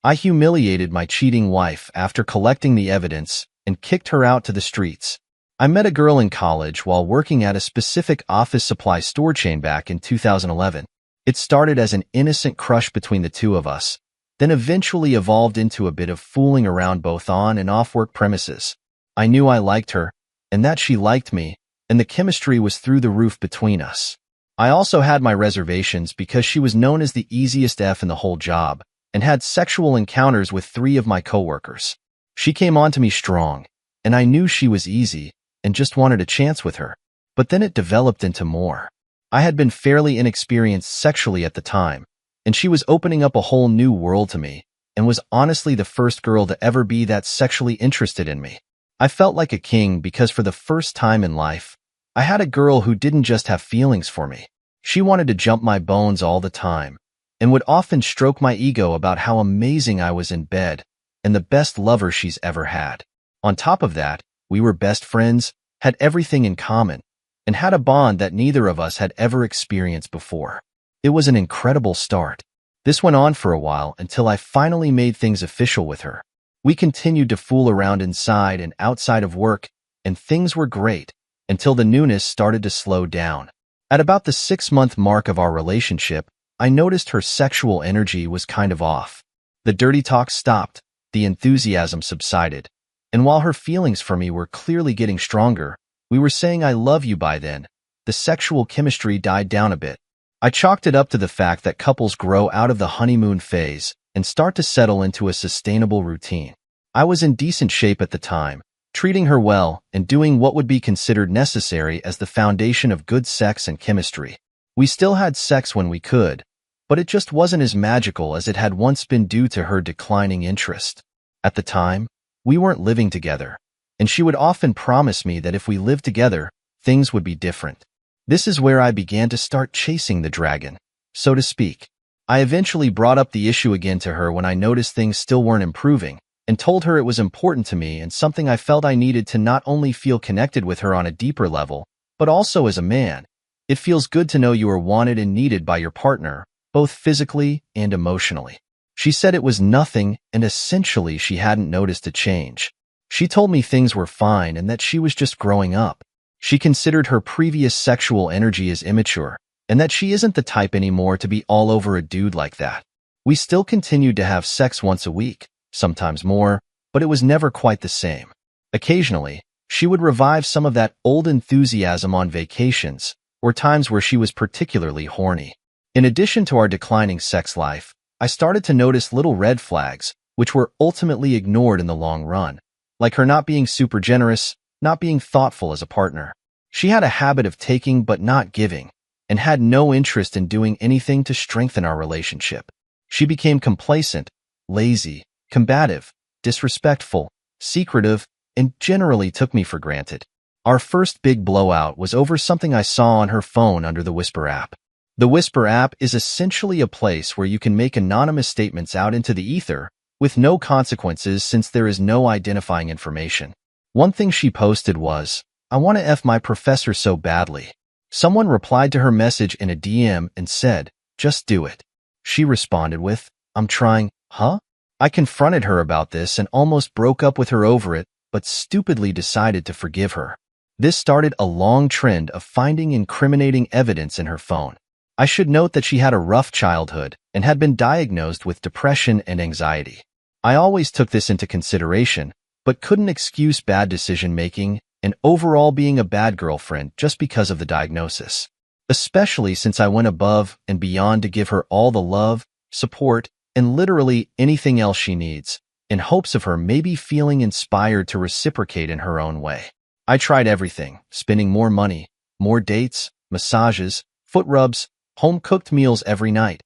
I humiliated my cheating wife after collecting the evidence and kicked her out to the streets. I met a girl in college while working at a specific office supply store chain back in 2011. It started as an innocent crush between the two of us, then eventually evolved into a bit of fooling around both on and off work premises. I knew I liked her, and that she liked me, and the chemistry was through the roof between us. I also had my reservations because she was known as the easiest F in the whole job and had sexual encounters with 3 of my coworkers. She came on to me strong, and I knew she was easy and just wanted a chance with her. But then it developed into more. I had been fairly inexperienced sexually at the time, and she was opening up a whole new world to me and was honestly the first girl to ever be that sexually interested in me. I felt like a king because for the first time in life, I had a girl who didn't just have feelings for me. She wanted to jump my bones all the time and would often stroke my ego about how amazing I was in bed and the best lover she's ever had. On top of that, we were best friends, had everything in common, and had a bond that neither of us had ever experienced before. It was an incredible start. This went on for a while until I finally made things official with her. We continued to fool around inside and outside of work, and things were great until the newness started to slow down. At about the 6-month mark of our relationship, I noticed her sexual energy was kind of off. The dirty talk stopped, the enthusiasm subsided, and while her feelings for me were clearly getting stronger, we were saying I love you by then, the sexual chemistry died down a bit. I chalked it up to the fact that couples grow out of the honeymoon phase and start to settle into a sustainable routine. I was in decent shape at the time, treating her well and doing what would be considered necessary as the foundation of good sex and chemistry. We still had sex when we could, but it just wasn't as magical as it had once been due to her declining interest. At the time, we weren't living together, and she would often promise me that if we lived together, things would be different. This is where I began to start chasing the dragon, so to speak. I eventually brought up the issue again to her when I noticed things still weren't improving, and told her it was important to me and something I felt I needed to not only feel connected with her on a deeper level, but also as a man. It feels good to know you are wanted and needed by your partner, both physically and emotionally. She said it was nothing, and essentially she hadn't noticed a change. She told me things were fine and that she was just growing up. She considered her previous sexual energy as immature, and that she isn't the type anymore to be all over a dude like that. We still continued to have sex once a week, sometimes more, but it was never quite the same. Occasionally, she would revive some of that old enthusiasm on vacations, or times where she was particularly horny. In addition to our declining sex life, I started to notice little red flags, which were ultimately ignored in the long run, like her not being super generous, not being thoughtful as a partner. She had a habit of taking but not giving, and had no interest in doing anything to strengthen our relationship. She became complacent, lazy, combative, disrespectful, secretive, and generally took me for granted. Our first big blowout was over something I saw on her phone under the Whisper app. The Whisper app is essentially a place where you can make anonymous statements out into the ether with no consequences since there is no identifying information. One thing she posted was, "I want to F my professor so badly." Someone replied to her message in a DM and said, "Just do it." She responded with, "I'm trying, huh?" I confronted her about this and almost broke up with her over it, but stupidly decided to forgive her. This started a long trend of finding incriminating evidence in her phone. I should note that she had a rough childhood and had been diagnosed with depression and anxiety. I always took this into consideration, but couldn't excuse bad decision-making and overall being a bad girlfriend just because of the diagnosis, especially since I went above and beyond to give her all the love, support, and literally anything else she needs, in hopes of her maybe feeling inspired to reciprocate in her own way. I tried everything, spending more money, more dates, massages, foot rubs, home-cooked meals every night,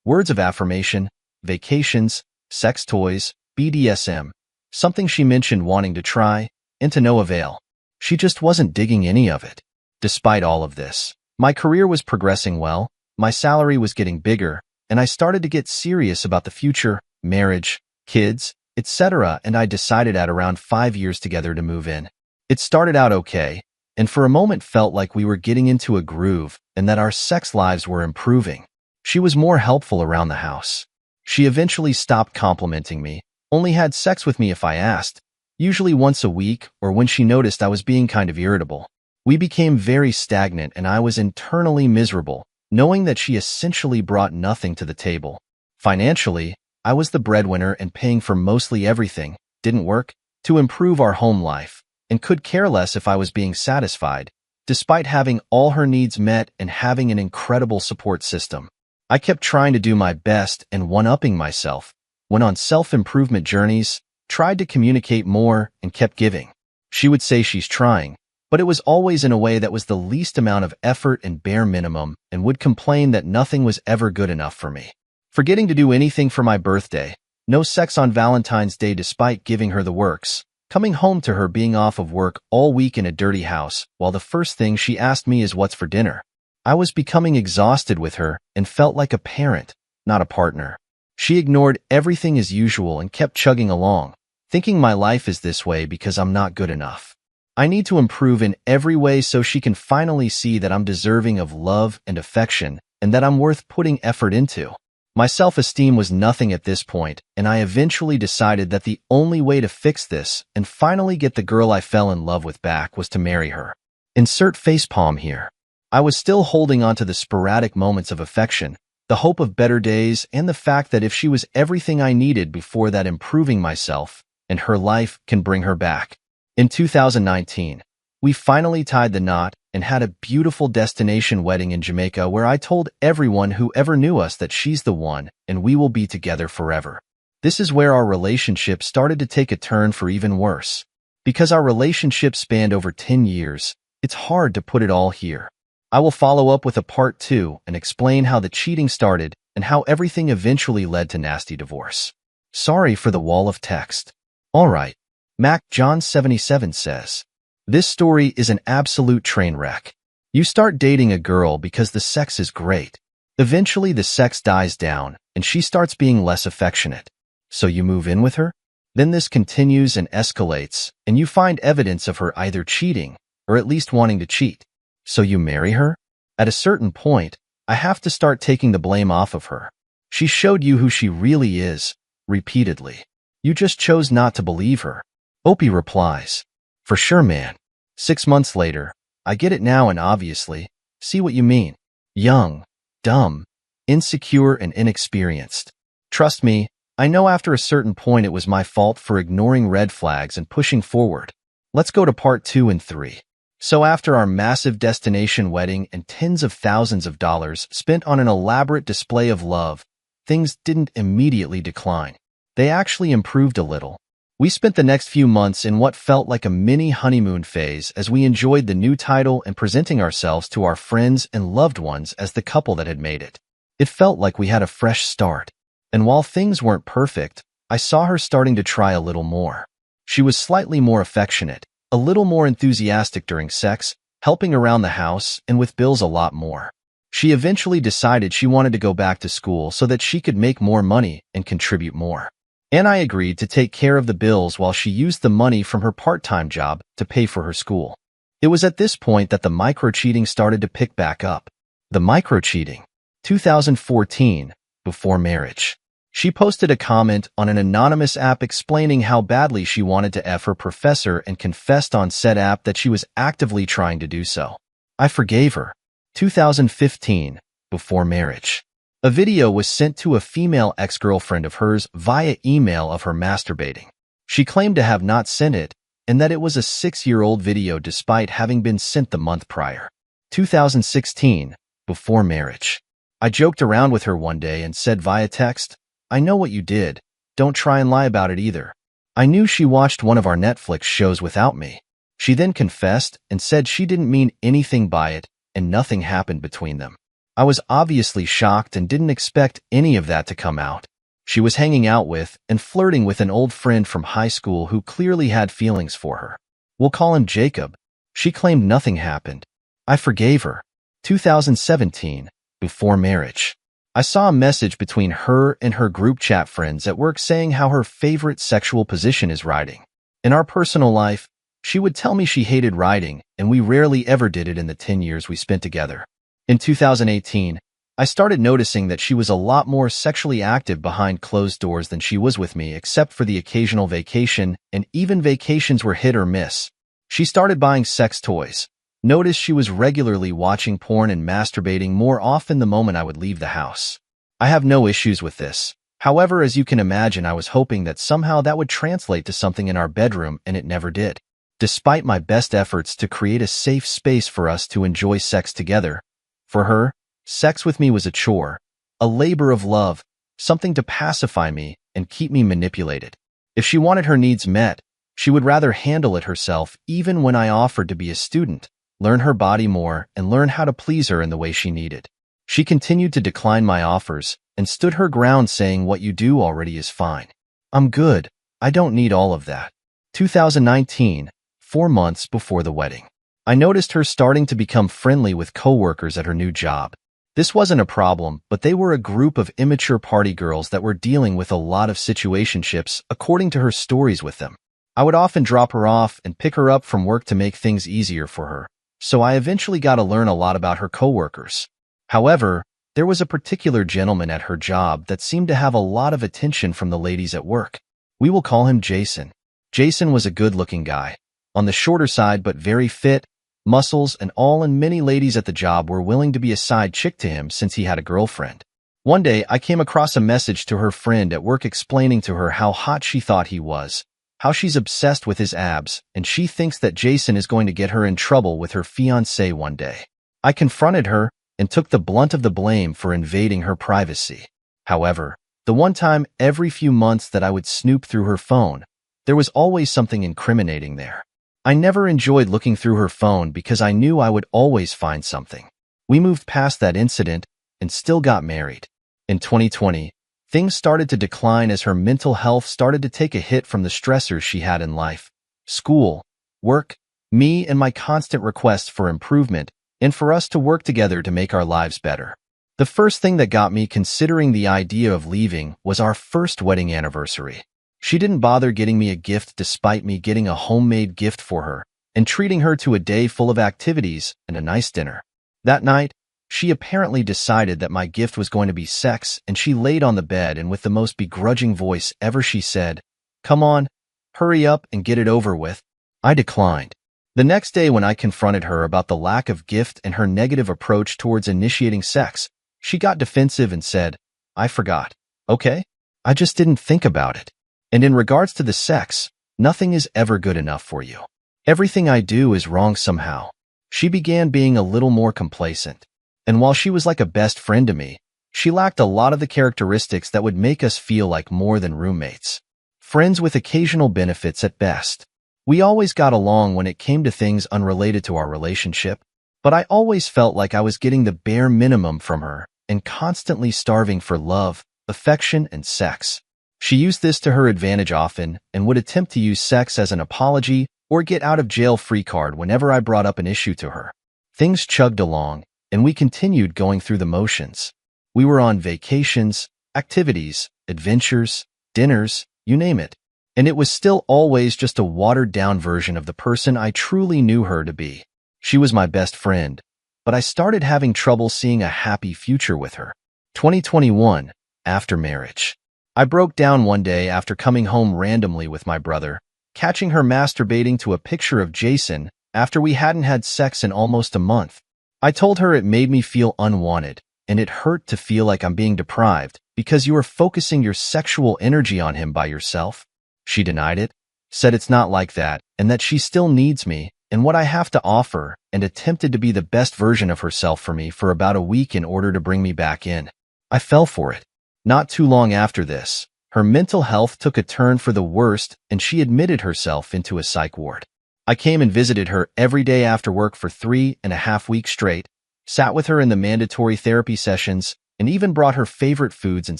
words of affirmation, vacations, sex toys, BDSM, something she mentioned wanting to try, and to no avail. She just wasn't digging any of it. Despite all of this, my career was progressing well, my salary was getting bigger, and I started to get serious about the future, marriage, kids, etc., and I decided at around 5 years together to move in. It started out okay, and for a moment felt like we were getting into a groove and that our sex lives were improving. She was more helpful around the house. She eventually stopped complimenting me, only had sex with me if I asked, usually once a week or when she noticed I was being kind of irritable. We became very stagnant and I was internally miserable, knowing that she essentially brought nothing to the table. Financially, I was the breadwinner and paying for mostly everything, didn't work, to improve our home life, and could care less if I was being satisfied, despite having all her needs met and having an incredible support system. I kept trying to do my best and one-upping myself, went on self-improvement journeys, tried to communicate more, and kept giving. She would say she's trying, but it was always in a way that was the least amount of effort and bare minimum, and would complain that nothing was ever good enough for me. Forgetting to do anything for my birthday, no sex on Valentine's Day despite giving her the works, coming home to her being off of work all week in a dirty house, while the first thing she asked me is what's for dinner. I was becoming exhausted with her and felt like a parent, not a partner. She ignored everything as usual and kept chugging along, thinking my life is this way because I'm not good enough. I need to improve in every way so she can finally see that I'm deserving of love and affection and that I'm worth putting effort into. My self-esteem was nothing at this point, and I eventually decided that the only way to fix this and finally get the girl I fell in love with back was to marry her. Insert facepalm here. I was still holding on to the sporadic moments of affection, the hope of better days, and the fact that if she was everything I needed before that, improving myself and her life can bring her back. In 2019, we finally tied the knot and had a beautiful destination wedding in Jamaica where I told everyone who ever knew us that she's the one and we will be together forever. This is where our relationship started to take a turn for even worse. Because our relationship spanned over 10 years, it's hard to put it all here. I will follow up with a part 2 and explain how the cheating started and how everything eventually led to nasty divorce. Sorry for the wall of text. Alright, Mac John 77 says, this story is an absolute train wreck. You start dating a girl because the sex is great. Eventually the sex dies down and she starts being less affectionate. So you move in with her? Then this continues and escalates and you find evidence of her either cheating or at least wanting to cheat. So you marry her? At a certain point, I have to start taking the blame off of her. She showed you who she really is, repeatedly. You just chose not to believe her. Opie replies, for sure, man. 6 months later, I get it now and obviously, see what you mean. Young, dumb, insecure, and inexperienced. Trust me, I know after a certain point it was my fault for ignoring red flags and pushing forward. Let's go to part 2 and 3. So after our massive destination wedding and tens of thousands of dollars spent on an elaborate display of love, things didn't immediately decline. They actually improved a little. We spent the next few months in what felt like a mini honeymoon phase as we enjoyed the new title and presenting ourselves to our friends and loved ones as the couple that had made it. It felt like we had a fresh start. And while things weren't perfect, I saw her starting to try a little more. She was slightly more affectionate, a little more enthusiastic during sex, helping around the house, and with bills a lot more. She eventually decided she wanted to go back to school so that she could make more money and contribute more. And I agreed to take care of the bills while she used the money from her part-time job to pay for her school. It was at this point that the micro-cheating started to pick back up. The micro-cheating. 2014, before marriage. She posted a comment on an anonymous app explaining how badly she wanted to F her professor and confessed on said app that she was actively trying to do so. I forgave her. 2015, before marriage. A video was sent to a female ex-girlfriend of hers via email of her masturbating. She claimed to have not sent it and that it was a 6-year-old video despite having been sent the month prior. 2016, before marriage. I joked around with her one day and said via text, I know what you did. Don't try and lie about it either. I knew she watched one of our Netflix shows without me. She then confessed and said she didn't mean anything by it and nothing happened between them. I was obviously shocked and didn't expect any of that to come out. She was hanging out with and flirting with an old friend from high school who clearly had feelings for her. We'll call him Jacob. She claimed nothing happened. I forgave her. 2017, before marriage. I saw a message between her and her group chat friends at work saying how her favorite sexual position is riding. In our personal life, she would tell me she hated riding, and we rarely ever did it in the 10 years we spent together. In 2018, I started noticing that she was a lot more sexually active behind closed doors than she was with me, except for the occasional vacation, and even vacations were hit or miss. She started buying sex toys. Noticed she was regularly watching porn and masturbating more often the moment I would leave the house. I have no issues with this. However, as you can imagine, I was hoping that somehow that would translate to something in our bedroom, and it never did. Despite my best efforts to create a safe space for us to enjoy sex together, for her, sex with me was a chore, a labor of love, something to pacify me and keep me manipulated. If she wanted her needs met, she would rather handle it herself, even when I offered to be a student, learn her body more, and learn how to please her in the way she needed. She continued to decline my offers and stood her ground, saying, "What you do already is fine. I'm good. I don't need all of that." 2019, 4 months before the wedding. I noticed her starting to become friendly with coworkers at her new job. This wasn't a problem, but they were a group of immature party girls that were dealing with a lot of situationships, according to her stories with them. I would often drop her off and pick her up from work to make things easier for her, so I eventually got to learn a lot about her coworkers. However, there was a particular gentleman at her job that seemed to have a lot of attention from the ladies at work. We will call him Jason. Jason was a good-looking guy, on the shorter side but very fit, muscles and all, and many ladies at the job were willing to be a side chick to him since he had a girlfriend. One day, I came across a message to her friend at work explaining to her how hot she thought he was, how she's obsessed with his abs, and she thinks that Jason is going to get her in trouble with her fiancé one day. I confronted her and took the blunt of the blame for invading her privacy. However, the one time every few months that I would snoop through her phone, there was always something incriminating there. I never enjoyed looking through her phone because I knew I would always find something. We moved past that incident and still got married. In 2020, things started to decline as her mental health started to take a hit from the stressors she had in life. School, work, me, and my constant requests for improvement and for us to work together to make our lives better. The first thing that got me considering the idea of leaving was our first wedding anniversary. She didn't bother getting me a gift despite me getting a homemade gift for her and treating her to a day full of activities and a nice dinner. That night, she apparently decided that my gift was going to be sex, and she laid on the bed and with the most begrudging voice ever she said, "Come on, hurry up and get it over with." I declined. The next day when I confronted her about the lack of gift and her negative approach towards initiating sex, she got defensive and said, "I forgot. Okay? I just didn't think about it. And in regards to the sex, nothing is ever good enough for you. Everything I do is wrong somehow." She began being a little more complacent. And while she was like a best friend to me, she lacked a lot of the characteristics that would make us feel like more than roommates. Friends with occasional benefits at best. We always got along when it came to things unrelated to our relationship, but I always felt like I was getting the bare minimum from her and constantly starving for love, affection, and sex. She used this to her advantage often and would attempt to use sex as an apology or get out of jail free card whenever I brought up an issue to her. Things chugged along, and we continued going through the motions. We were on vacations, activities, adventures, dinners, you name it. And it was still always just a watered-down version of the person I truly knew her to be. She was my best friend, but I started having trouble seeing a happy future with her. 2021, after marriage. I broke down one day after coming home randomly with my brother, catching her masturbating to a picture of Jason after we hadn't had sex in almost a month. I told her it made me feel unwanted, and it hurt to feel like I'm being deprived because you are focusing your sexual energy on him by yourself. She denied it, said it's not like that, and that she still needs me and what I have to offer, and attempted to be the best version of herself for me for about a week in order to bring me back in. I fell for it. Not too long after this, her mental health took a turn for the worst, and she admitted herself into a psych ward. I came and visited her every day after work for 3.5 weeks straight, sat with her in the mandatory therapy sessions, and even brought her favorite foods and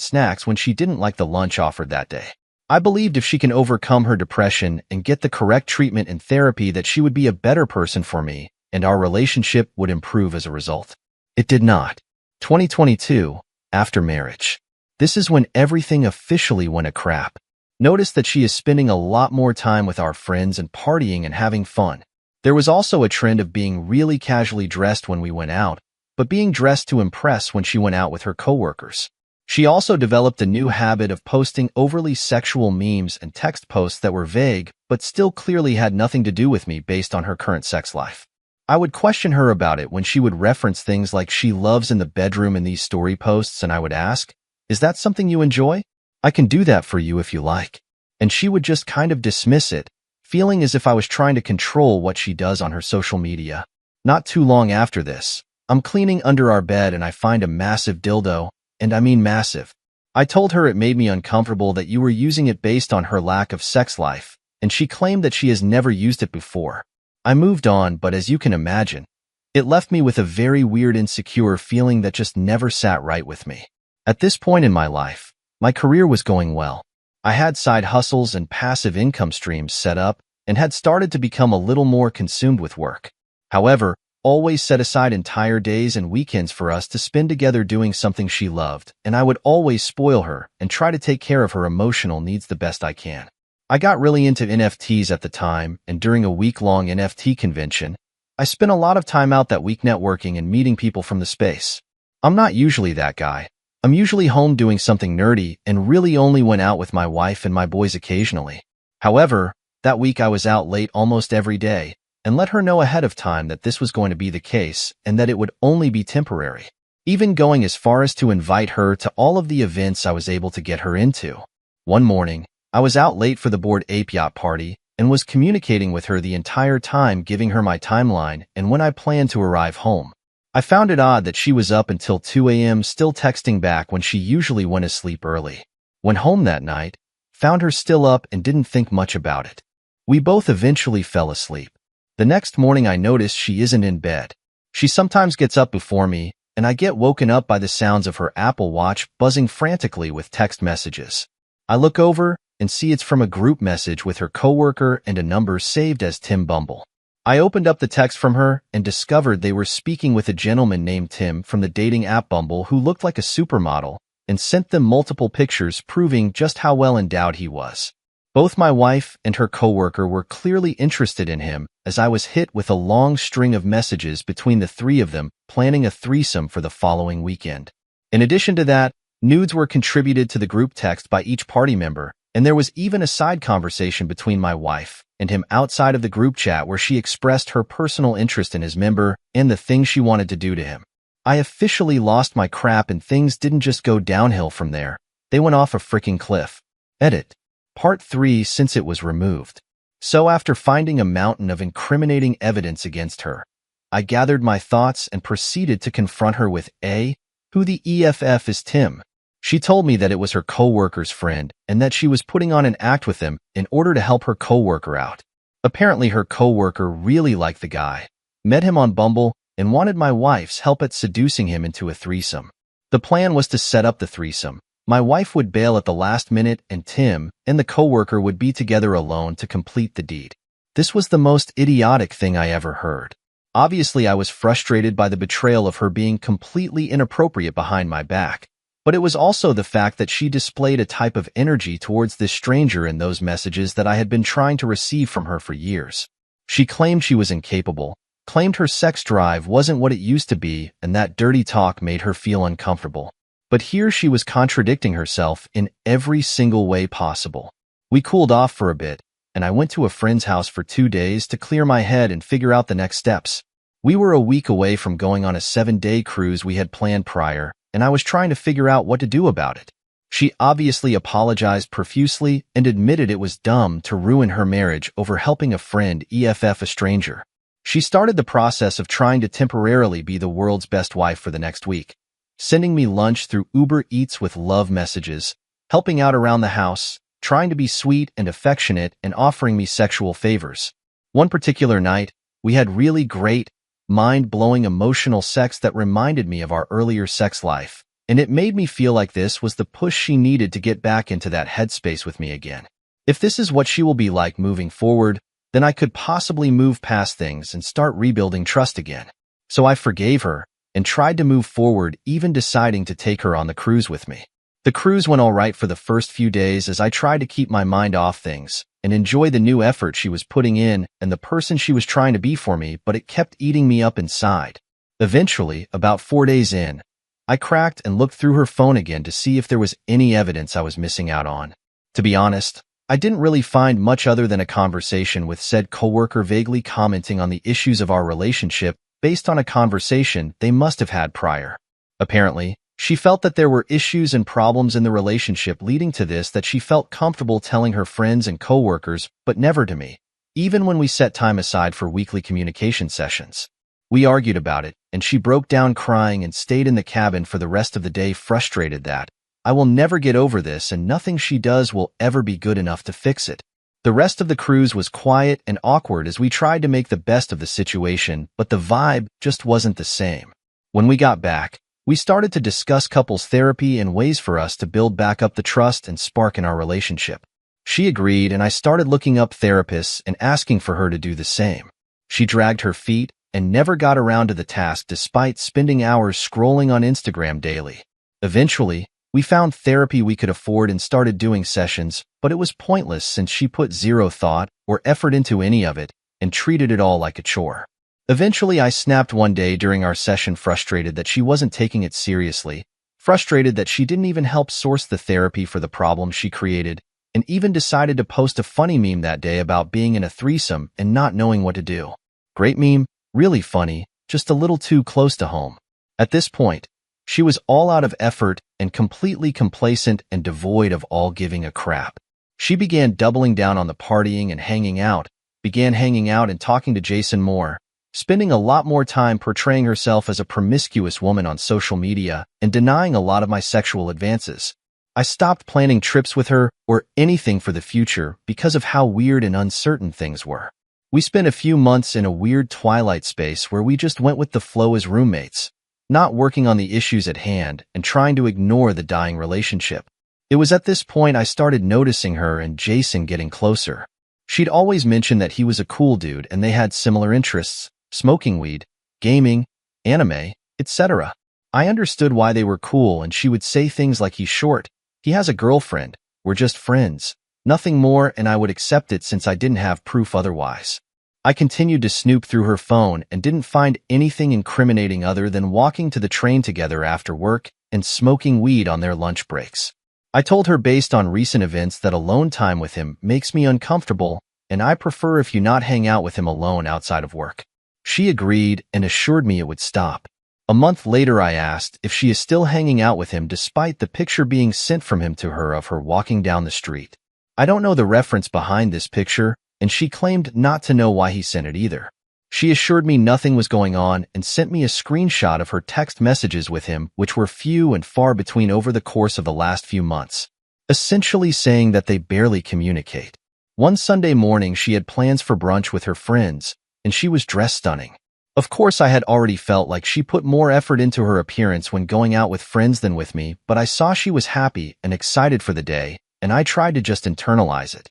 snacks when she didn't like the lunch offered that day. I believed if she can overcome her depression and get the correct treatment and therapy that she would be a better person for me, and our relationship would improve as a result. It did not. 2022, after marriage. This is when everything officially went a crap. Notice that she is spending a lot more time with our friends and partying and having fun. There was also a trend of being really casually dressed when we went out, but being dressed to impress when she went out with her coworkers. She also developed a new habit of posting overly sexual memes and text posts that were vague, but still clearly had nothing to do with me based on her current sex life. I would question her about it when she would reference things like she loves in the bedroom in these story posts, and I would ask, "Is that something you enjoy? I can do that for you if you like." And she would just kind of dismiss it, feeling as if I was trying to control what she does on her social media. Not too long after this, I'm cleaning under our bed and I find a massive dildo, and I mean massive. I told her it made me uncomfortable that you were using it based on her lack of sex life, and she claimed that she has never used it before. I moved on, but as you can imagine, it left me with a very weird insecure feeling that just never sat right with me. At this point in my life, my career was going well. I had side hustles and passive income streams set up and had started to become a little more consumed with work. However, always set aside entire days and weekends for us to spend together doing something she loved, and I would always spoil her and try to take care of her emotional needs the best I can. I got really into NFTs at the time, and during a week-long NFT convention, I spent a lot of time out that week networking and meeting people from the space. I'm not usually that guy. I'm usually home doing something nerdy and really only went out with my wife and my boys occasionally. However, that week I was out late almost every day and let her know ahead of time that this was going to be the case and that it would only be temporary, even going as far as to invite her to all of the events I was able to get her into. One morning, I was out late for the Bored Ape Yacht party and was communicating with her the entire time, giving her my timeline and when I planned to arrive home. I found it odd that she was up until 2 a.m. still texting back when she usually went to sleep early. Went home that night, found her still up and didn't think much about it. We both eventually fell asleep. The next morning I notice she isn't in bed. She sometimes gets up before me, and I get woken up by the sounds of her Apple Watch buzzing frantically with text messages. I look over and see it's from a group message with her coworker and a number saved as Tim Bumble. I opened up the text from her and discovered they were speaking with a gentleman named Tim from the dating app Bumble who looked like a supermodel and sent them multiple pictures proving just how well endowed he was. Both my wife and her coworker were clearly interested in him, as I was hit with a long string of messages between the three of them planning a threesome for the following weekend. In addition to that, nudes were contributed to the group text by each party member, and there was even a side conversation between my wife and him outside of the group chat where she expressed her personal interest in his member and the things she wanted to do to him. I officially lost my crap, and things didn't just go downhill from there. They went off a freaking cliff. Edit. Part 3, since it was removed. So after finding a mountain of incriminating evidence against her, I gathered my thoughts and proceeded to confront her with A. Who the EFF is Tim? She told me that it was her coworker's friend and that she was putting on an act with him in order to help her coworker out. Apparently her coworker really liked the guy, met him on Bumble, and wanted my wife's help at seducing him into a threesome. The plan was to set up the threesome. My wife would bail at the last minute and Tim and the coworker would be together alone to complete the deed. This was the most idiotic thing I ever heard. Obviously I was frustrated by the betrayal of her being completely inappropriate behind my back. But it was also the fact that she displayed a type of energy towards this stranger in those messages that I had been trying to receive from her for years. She claimed she was incapable, claimed her sex drive wasn't what it used to be, and that dirty talk made her feel uncomfortable. But here she was contradicting herself in every single way possible. We cooled off for a bit, and I went to a friend's house for 2 days to clear my head and figure out the next steps. We were a week away from going on a 7-day cruise we had planned prior, and I was trying to figure out what to do about it. She obviously apologized profusely and admitted it was dumb to ruin her marriage over helping a friend EFF a stranger. She started the process of trying to temporarily be the world's best wife for the next week, sending me lunch through Uber Eats with love messages, helping out around the house, trying to be sweet and affectionate, and offering me sexual favors. One particular night, we had really great, mind-blowing emotional sex that reminded me of our earlier sex life, and it made me feel like this was the push she needed to get back into that headspace with me again. If this is what she will be like moving forward, then I could possibly move past things and start rebuilding trust again. So I forgave her and tried to move forward, even deciding to take her on the cruise with me. The cruise went all right for the first few days as I tried to keep my mind off things and enjoy the new effort she was putting in and the person she was trying to be for me, but it kept eating me up inside. Eventually, about 4 days in, I cracked and looked through her phone again to see if there was any evidence I was missing out on. To be honest, I didn't really find much other than a conversation with said coworker vaguely commenting on the issues of our relationship based on a conversation they must have had prior. Apparently, she felt that there were issues and problems in the relationship leading to this that she felt comfortable telling her friends and coworkers, but never to me, even when we set time aside for weekly communication sessions. We argued about it, and she broke down crying and stayed in the cabin for the rest of the day, frustrated that I will never get over this and nothing she does will ever be good enough to fix it. The rest of the cruise was quiet and awkward as we tried to make the best of the situation, but the vibe just wasn't the same. When we got back, we started to discuss couples therapy and ways for us to build back up the trust and spark in our relationship. She agreed, and I started looking up therapists and asking for her to do the same. She dragged her feet and never got around to the task despite spending hours scrolling on Instagram daily. Eventually, we found therapy we could afford and started doing sessions, but it was pointless since she put zero thought or effort into any of it and treated it all like a chore. Eventually, I snapped one day during our session, frustrated that she wasn't taking it seriously, frustrated that she didn't even help source the therapy for the problem she created, and even decided to post a funny meme that day about being in a threesome and not knowing what to do. Great meme, really funny, just a little too close to home. At this point, she was all out of effort and completely complacent and devoid of all giving a crap. She began doubling down on the partying and began hanging out and talking to Jason more, spending a lot more time portraying herself as a promiscuous woman on social media and denying a lot of my sexual advances. I stopped planning trips with her or anything for the future because of how weird and uncertain things were. We spent a few months in a weird twilight space where we just went with the flow as roommates, not working on the issues at hand and trying to ignore the dying relationship. It was at this point I started noticing her and Jason getting closer. She'd always mentioned that he was a cool dude and they had similar interests: smoking weed, gaming, anime, etc. I understood why they were cool, and she would say things like, "He's short, he has a girlfriend, we're just friends," nothing more, and I would accept it since I didn't have proof otherwise. I continued to snoop through her phone and didn't find anything incriminating other than walking to the train together after work and smoking weed on their lunch breaks. I told her based on recent events that alone time with him makes me uncomfortable, and I prefer if you not hang out with him alone outside of work. She agreed and assured me it would stop. A month later, I asked if she is still hanging out with him despite the picture being sent from him to her of her walking down the street. I don't know the reference behind this picture, and she claimed not to know why he sent it either. She assured me nothing was going on and sent me a screenshot of her text messages with him, which were few and far between over the course of the last few months, essentially saying that they barely communicate. One Sunday morning, she had plans for brunch with her friends, and she was dressed stunning. Of course, I had already felt like she put more effort into her appearance when going out with friends than with me, but I saw she was happy and excited for the day, and I tried to just internalize it.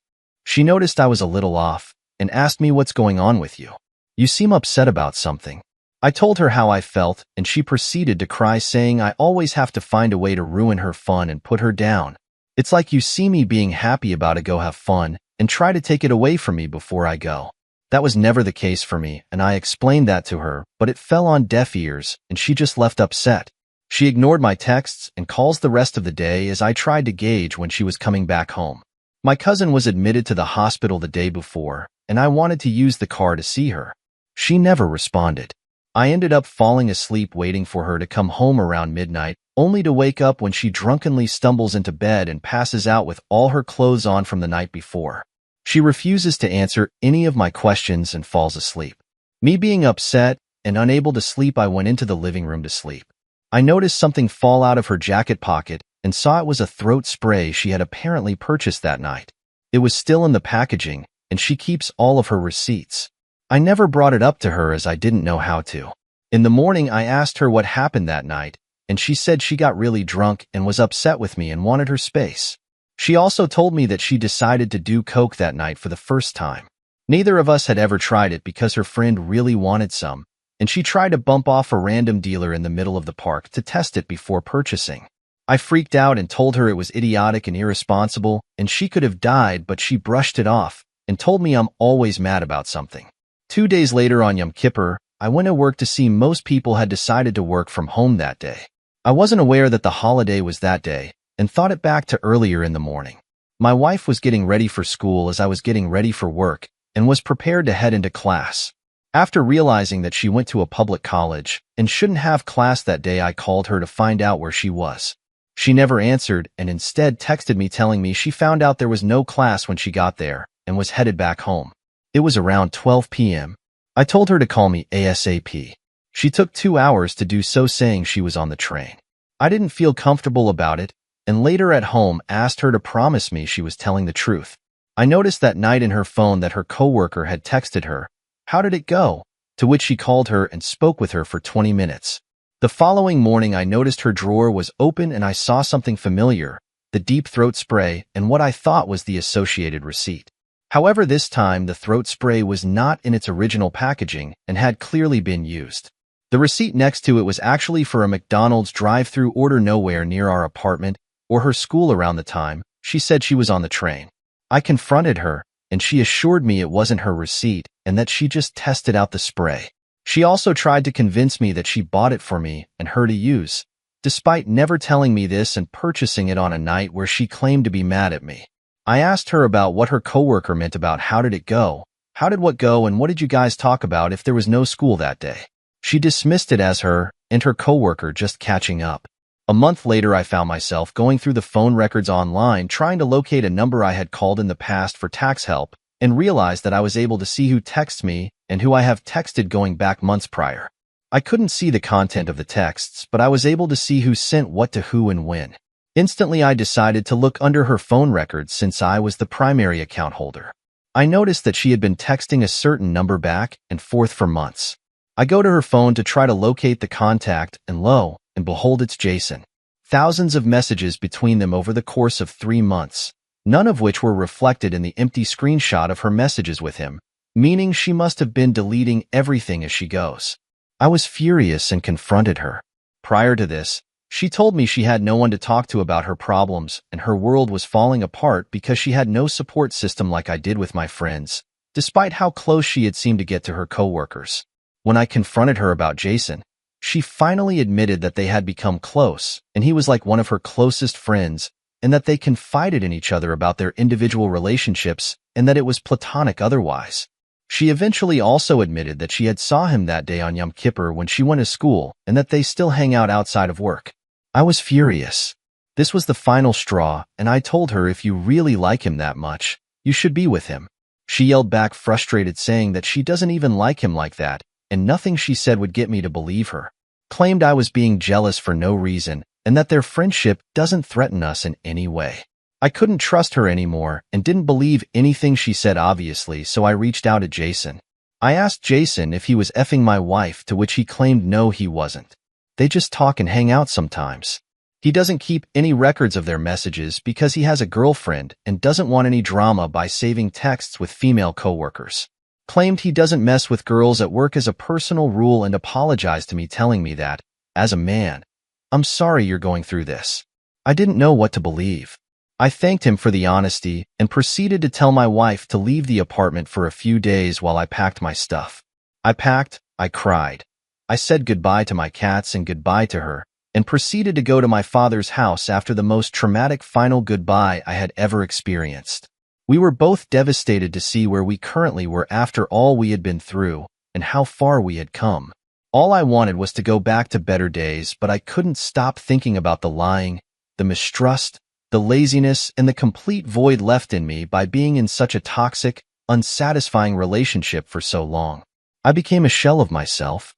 She noticed I was a little off and asked me, "What's going on with you? You seem upset about something." I told her how I felt, and she proceeded to cry, saying I always have to find a way to ruin her fun and put her down. "It's like you see me being happy about it, go have fun, and try to take it away from me before I go." That was never the case for me, and I explained that to her, but it fell on deaf ears, and she just left upset. She ignored my texts and calls the rest of the day as I tried to gauge when she was coming back home. My cousin was admitted to the hospital the day before, and I wanted to use the car to see her. She never responded. I ended up falling asleep waiting for her to come home around midnight, only to wake up when she drunkenly stumbles into bed and passes out with all her clothes on from the night before. She refuses to answer any of my questions and falls asleep. Me being upset and unable to sleep, I went into the living room to sleep. I noticed something fall out of her jacket pocket and saw it was a throat spray she had apparently purchased that night. It was still in the packaging, and she keeps all of her receipts. I never brought it up to her as I didn't know how to. In the morning, I asked her what happened that night, and she said she got really drunk and was upset with me and wanted her space. She also told me that she decided to do coke that night for the first time. Neither of us had ever tried it because her friend really wanted some, and she tried to bump off a random dealer in the middle of the park to test it before purchasing. I freaked out and told her it was idiotic and irresponsible, and she could have died, but she brushed it off and told me I'm always mad about something. 2 days later, on Yom Kippur, I went to work to see most people had decided to work from home that day. I wasn't aware that the holiday was that day and thought it back to earlier in the morning. My wife was getting ready for school as I was getting ready for work and was prepared to head into class. After realizing that she went to a public college and shouldn't have class that day, I called her to find out where she was. She never answered and instead texted me telling me she found out there was no class when she got there and was headed back home. It was around 12 p.m. I told her to call me ASAP. She took 2 hours to do so, saying she was on the train. I didn't feel comfortable about it, and later at home asked her to promise me she was telling the truth. I noticed that night in her phone that her coworker had texted her, "How did it go?" To which she called her and spoke with her for 20 minutes. The following morning I noticed her drawer was open and I saw something familiar, the deep throat spray and what I thought was the associated receipt. However, this time the throat spray was not in its original packaging and had clearly been used. The receipt next to it was actually for a McDonald's drive-through order nowhere near our apartment or her school around the time she said she was on the train. I confronted her, and she assured me it wasn't her receipt and that she just tested out the spray. She also tried to convince me that she bought it for me and her to use, despite never telling me this and purchasing it on a night where she claimed to be mad at me. I asked her about what her coworker meant about how did it go, how did what go, and what did you guys talk about if there was no school that day. She dismissed it as her and her coworker just catching up. A month later, I found myself going through the phone records online trying to locate a number I had called in the past for tax help and realized that I was able to see who texts me and who I have texted going back months prior. I couldn't see the content of the texts, but I was able to see who sent what to who and when. Instantly, I decided to look under her phone records since I was the primary account holder. I noticed that she had been texting a certain number back and forth for months. I go to her phone to try to locate the contact, and lo and behold, it's Jason. Thousands of messages between them over the course of 3 months, none of which were reflected in the empty screenshot of her messages with him, meaning she must have been deleting everything as she goes. I was furious and confronted her. Prior to this, she told me she had no one to talk to about her problems and her world was falling apart because she had no support system like I did with my friends, despite how close she had seemed to get to her coworkers. When I confronted her about Jason, she finally admitted that they had become close and he was like one of her closest friends and that they confided in each other about their individual relationships and that it was platonic otherwise. She eventually also admitted that she had saw him that day on Yom Kippur when she went to school and that they still hang out outside of work. I was furious. This was the final straw, and I told her if you really like him that much, you should be with him. She yelled back frustrated, saying that she doesn't even like him like that, and nothing she said would get me to believe her. Claimed I was being jealous for no reason, and that their friendship doesn't threaten us in any way. I couldn't trust her anymore and didn't believe anything she said obviously, so I reached out to Jason. I asked Jason if he was effing my wife, to which he claimed no, he wasn't. They just talk and hang out sometimes. He doesn't keep any records of their messages because he has a girlfriend and doesn't want any drama by saving texts with female coworkers. Claimed he doesn't mess with girls at work as a personal rule and apologized to me, telling me that, as a man, "I'm sorry you're going through this." I didn't know what to believe. I thanked him for the honesty and proceeded to tell my wife to leave the apartment for a few days while I packed my stuff. I packed, I cried. I said goodbye to my cats and goodbye to her, and proceeded to go to my father's house after the most traumatic final goodbye I had ever experienced. We were both devastated to see where we currently were after all we had been through and how far we had come. All I wanted was to go back to better days, but I couldn't stop thinking about the lying, the mistrust, the laziness, and the complete void left in me by being in such a toxic, unsatisfying relationship for so long. I became a shell of myself,